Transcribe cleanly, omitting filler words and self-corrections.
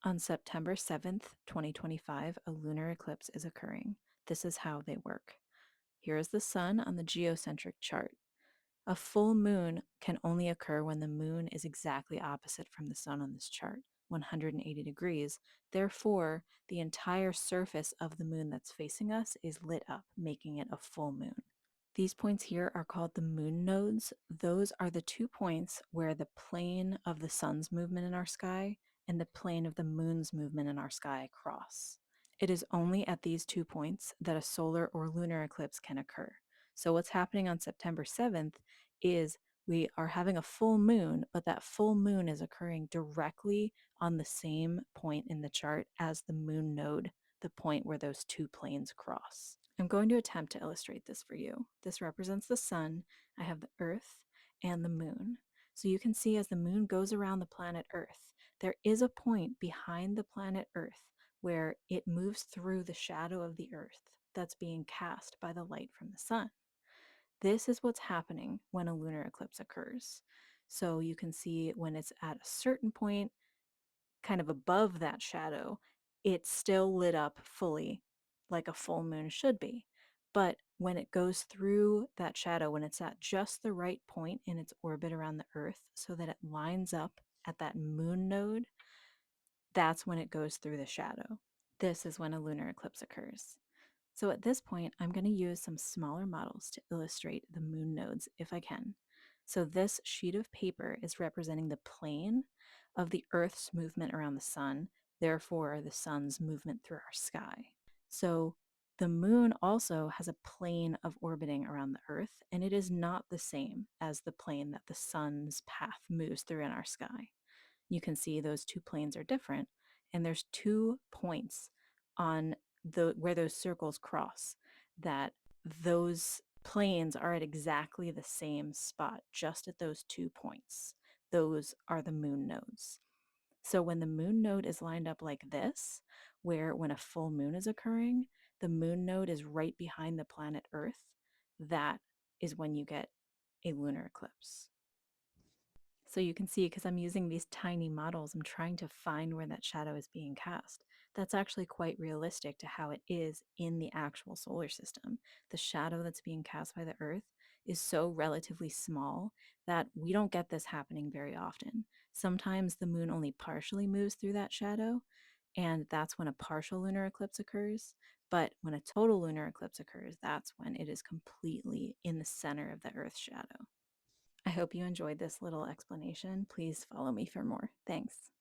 On September 7th, 2025, a lunar eclipse is occurring. This is how they work. Here is the sun on the geocentric chart. A full moon can only occur when the moon is exactly opposite from the sun on this chart, 180 degrees. Therefore, the entire surface of the moon that's facing us is lit up, making it a full moon. These points here are called the moon nodes. Those are the 2 points where the plane of the sun's movement in our sky and the plane of the moon's movement in our sky cross. It is only at these 2 points that a solar or lunar eclipse can occur. So what's happening on September 7th is we are having a full moon, but that full moon is occurring directly on the same point in the chart as the moon node, the point where those 2 planes cross. I'm going to attempt to illustrate this for you. This represents the sun. I have the earth and the moon. So you can see as the moon goes around the planet Earth, there is a point behind the planet Earth where it moves through the shadow of the earth that's being cast by the light from the sun. This is what's happening when a lunar eclipse occurs. So you can see when it's at a certain point, kind of above that shadow, it's still lit up fully like a full moon should be. But when it goes through that shadow, when it's at just the right point in its orbit around the Earth so that it lines up at that moon node, that's when it goes through the shadow. This is when a lunar eclipse occurs. So at this point, I'm going to use some smaller models to illustrate the moon nodes if I can. So this sheet of paper is representing the plane of the Earth's movement around the sun, therefore the sun's movement through our sky. So the moon also has a plane of orbiting around the Earth, and it is not the same as the plane that the sun's path moves through in our sky. You can see those 2 planes are different, and there's 2 points on where those circles cross, that those planes are at exactly the same spot, just at those 2 points. Those are the moon nodes. So when the moon node is lined up like this, where when a full moon is occurring, the moon node is right behind the planet Earth, that is when you get a lunar eclipse. So you can see, because I'm using these tiny models, I'm trying to find where that shadow is being cast. That's actually quite realistic to how it is in the actual solar system. The shadow that's being cast by the Earth is so relatively small that we don't get this happening very often. Sometimes the moon only partially moves through that shadow, and that's when a partial lunar eclipse occurs. But when a total lunar eclipse occurs, that's when it is completely in the center of the Earth's shadow. I hope you enjoyed this little explanation. Please follow me for more. Thanks.